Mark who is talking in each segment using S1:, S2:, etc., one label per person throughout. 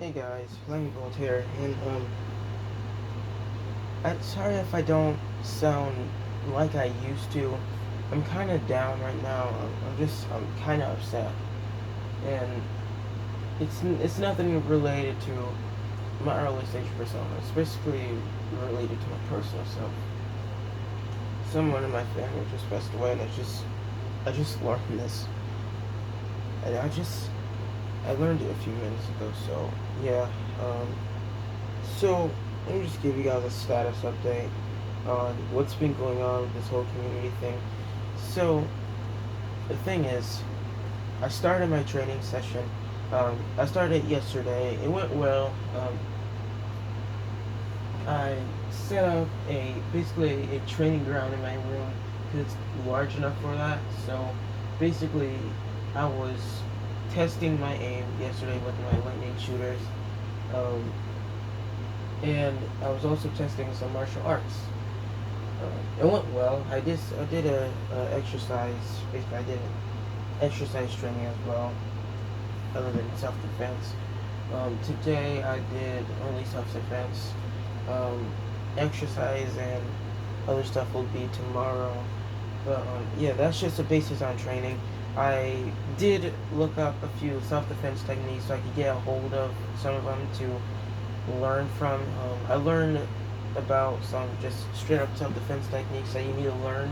S1: Hey guys, Flaming Bolt here, and I'm sorry if I don't sound like I used to. I'm kind of down right now. I'm kind of upset, and it's nothing related to my early stage persona. It's basically related to my personal self. Someone in my family just passed away, and I just learned this, and I learned it a few minutes ago. So yeah, um, So, let me just give you guys a status update on what's been going on with this whole community thing. So, the thing is, I started my training session. I started it yesterday. It went well. I set up basically a training ground in my room because it's large enough for that. So, basically, I was testing my aim yesterday with my lightning shooters. Um, and I was also testing some martial arts. It went well. I did a exercise. Basically, I did exercise training as well, other than self defense. Today I did only self defense. Um, Exercise and other stuff will be tomorrow. But yeah, that's just the basis on training. I did look up a few self defense techniques so I could get a hold of some of them to learn from. I learned about some just straight up self defense techniques that you need to learn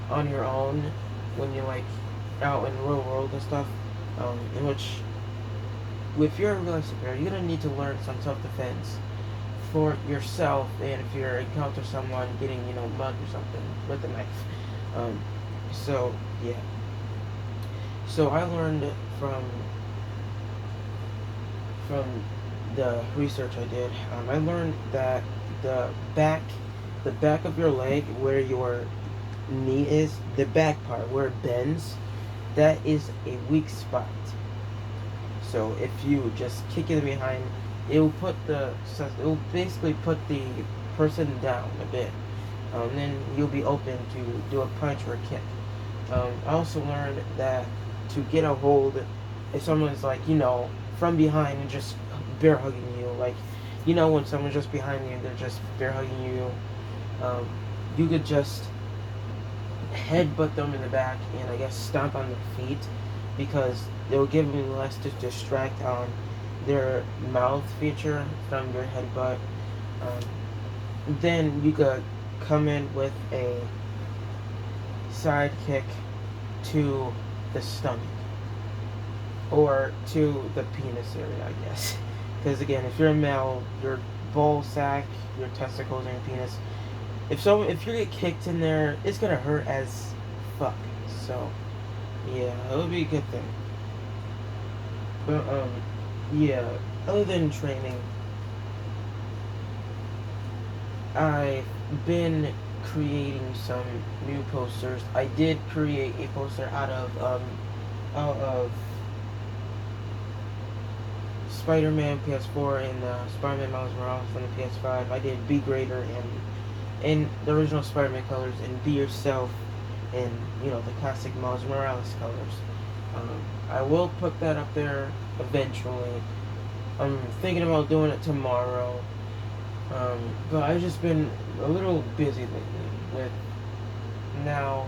S1: on your own when you're like out in the real world and stuff. In which, if you're a realistic player, you're gonna need to learn some self defense for yourself, and if you encounter someone getting mugged or something with a knife. Um, so yeah. So I learned from from the research I did. I learned that the back, the back of your leg, where your knee is, the back part where it bends, that is a weak spot. So if you just kick it behind, it will basically put the person down a bit. Then you'll be open to do a punch or a kick. I also learned that to get a hold, if someone's like from behind and just bear hugging you, like when someone's just behind you, they're just bear hugging you. Um, you could just headbutt them in the back and I guess stomp on their feet because they will give them less to distract on their mouth feature from your headbutt. Then you could come in with a side kick to the stomach or to the penis area, I guess. Because again, if you're a male, your ball sack, your testicles, and your penis, if you get kicked in there, it's gonna hurt as fuck. So yeah, it would be a good thing. But yeah. Other than training, I've been creating some new posters. I did create a poster out of Spider-Man PS4 and Spider-Man Miles Morales from the PS5. I did Be Greater and in the original Spider-Man colors and Be Yourself in the classic Miles Morales colors. I will put that up there eventually. I'm thinking about doing it tomorrow. But I've just been a little busy lately now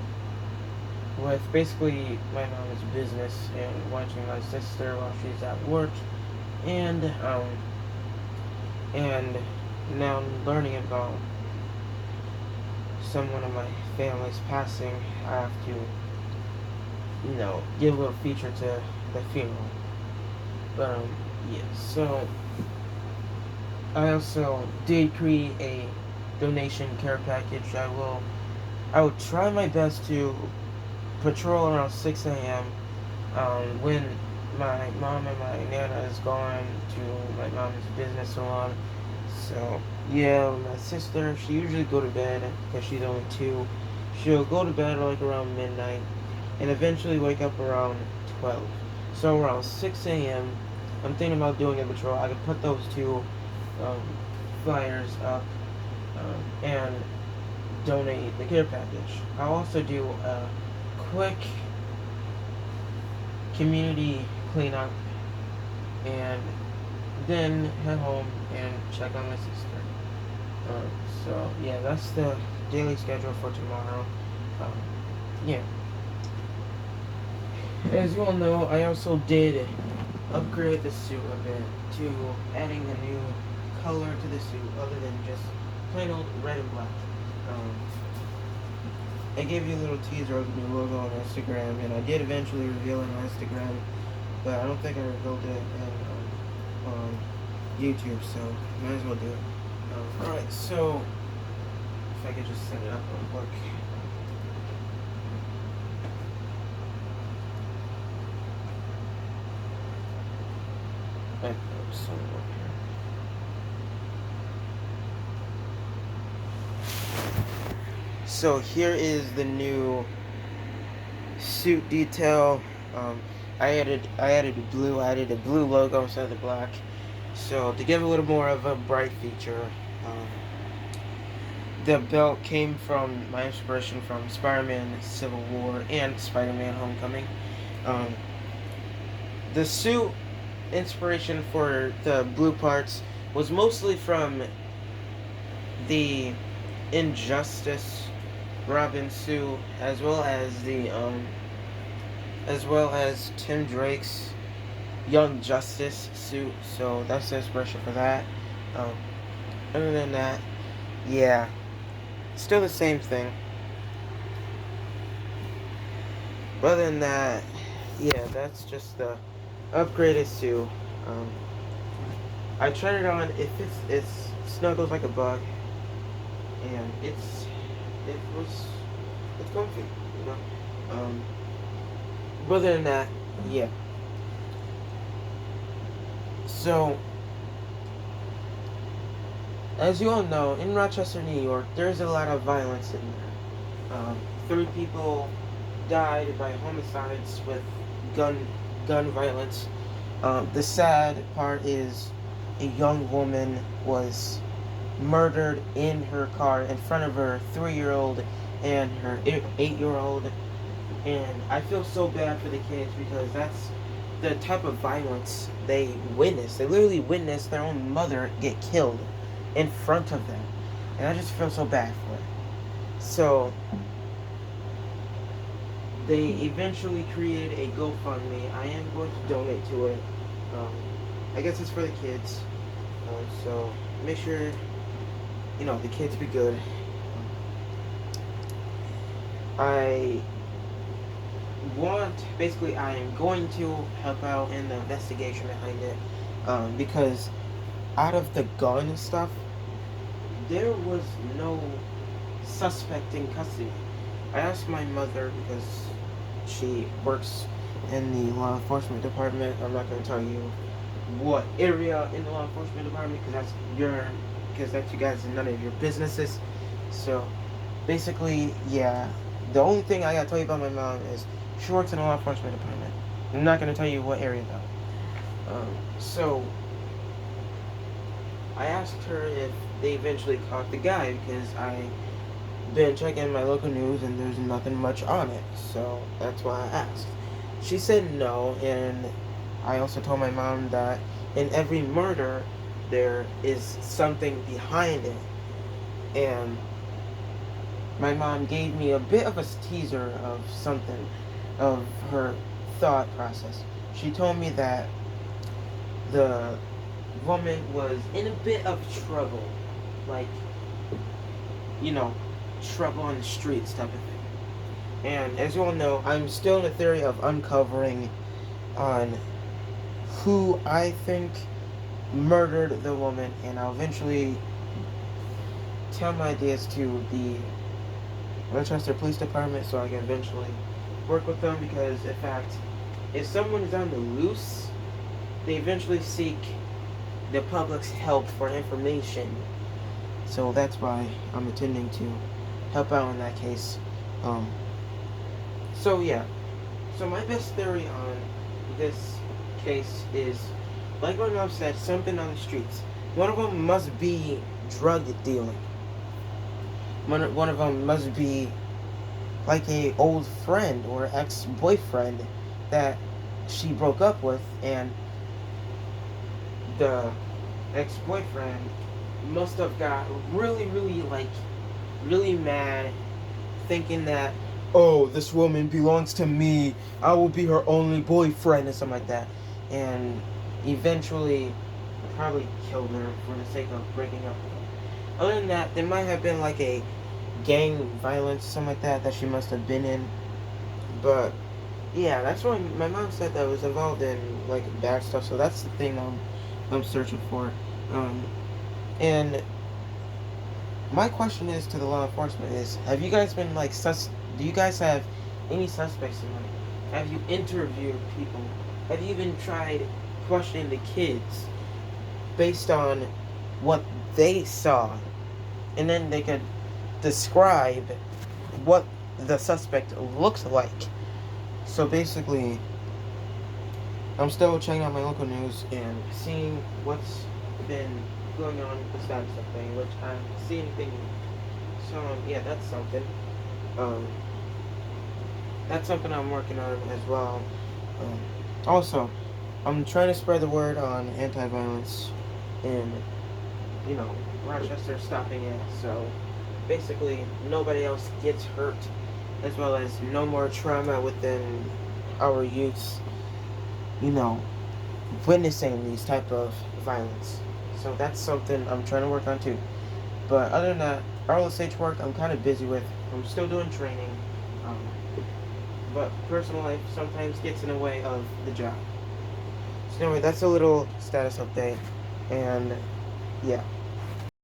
S1: with basically my mom's business and watching my sister while she's at work, and and now learning about someone of my family's passing. I have to give a little feature to the funeral. But yeah. So I also did create a donation care package. I will try my best to patrol around 6 a.m. When my mom and my nana is gone to my mom's business salon. So yeah, my sister, she usually go to bed because she's only two. She'll go to bed like around midnight and eventually wake up around 12. So around 6 a.m. I'm thinking about doing a patrol. I could put those two um, flyers up and donate the care package. I'll also do a quick community cleanup and then head home and check on my sister. Um, so yeah, that's the daily schedule for tomorrow. Um, yeah, as you all know, I also did upgrade the suit a bit to adding a new color to the suit other than just plain old red and black. Um, I gave you a little teaser of the new logo on Instagram, and I did eventually reveal it on Instagram, but I don't think I revealed it on YouTube, so might as well do it. Alright, so if I could just set it up real quick. Somewhere here. So here is the new suit detail. I added a blue logo instead of the black. So to give a little more of a bright feature, the belt came from my inspiration from Spider-Man Civil War and Spider-Man Homecoming. The suit inspiration for the blue parts was mostly from the Injustice Robin suit, as well as Tim Drake's Young Justice suit. So that's the inspiration for that. Um, Other than that, yeah, still the same thing. But other than that, yeah, that's just the upgraded suit. Um, I tried it on. It snuggles like a bug, and it's comfy, you know. But other than that, yeah. So, as you all know, in Rochester, New York, there's a lot of violence in there. 3 people died by homicides with gun violence. The sad part is a young woman was murdered in her car in front of her 3-year-old and her 8-year-old. And I feel so bad for the kids because that's the type of violence they witness. They literally witnessed their own mother get killed in front of them. And I just feel so bad for it. So they eventually created a GoFundMe. I am going to donate to it. I guess it's for the kids. So make sure, the kids be good. I am going to help out in the investigation behind it. Because out of the gun stuff, there was no suspect in custody. I asked my mother because she works in the law enforcement department. I'm not going to tell you what area in the law enforcement department because that's you guys none of your businesses. So basically, yeah, the only thing I gotta tell you about my mom is she works in the law enforcement department. I'm not going to tell you what area though. So I asked her if they eventually caught the guy because I been checking my local news and there's nothing much on it, so that's why I asked. She said no, and I also told my mom that in every murder there is something behind it, and my mom gave me a bit of a teaser of something, of her thought process. She told me that the woman was in a bit of trouble, like, trouble on the streets type of thing. And as you all know, I'm still in the theory of uncovering on who I think murdered the woman, and I'll eventually tell my ideas to the Rochester Police Department so I can eventually work with them, because in fact, if someone is on the loose, they eventually seek the public's help for information. So that's why I'm intending to help out in that case. So yeah. So my best theory on this case is, like my mom said, something on the streets. One of them must be drug dealing. One of them must be like a old friend or ex-boyfriend that she broke up with, and the ex-boyfriend must have got really mad, thinking that, oh, this woman belongs to me, I will be her only boyfriend, and something like that. And eventually probably killed her for the sake of breaking up with her. Other than that, there might have been like a gang violence, something like that she must have been in. But yeah, that's why my mom said that I was involved in like bad stuff. So that's the thing I'm searching for. Um, and my question is to the law enforcement is: have you guys been like Do you guys have any suspects in mind? Have you interviewed people? Have you even tried questioning the kids based on what they saw, and then they could describe what the suspect looks like? So basically, I'm still checking out my local news and seeing what's been going on with the status of thing, which I'm seeing things. So yeah, that's something. Um, that's something I'm working on as well. Also, I'm trying to spread the word on anti-violence in, Rochester, stopping it. So basically, nobody else gets hurt, as well as no more trauma within our youths, witnessing these type of violence. So that's something I'm trying to work on too. But other than that, RLSH work I'm kind of busy with. I'm still doing training, um, but personal life sometimes gets in the way of the job. So anyway, that's a little status update, and yeah.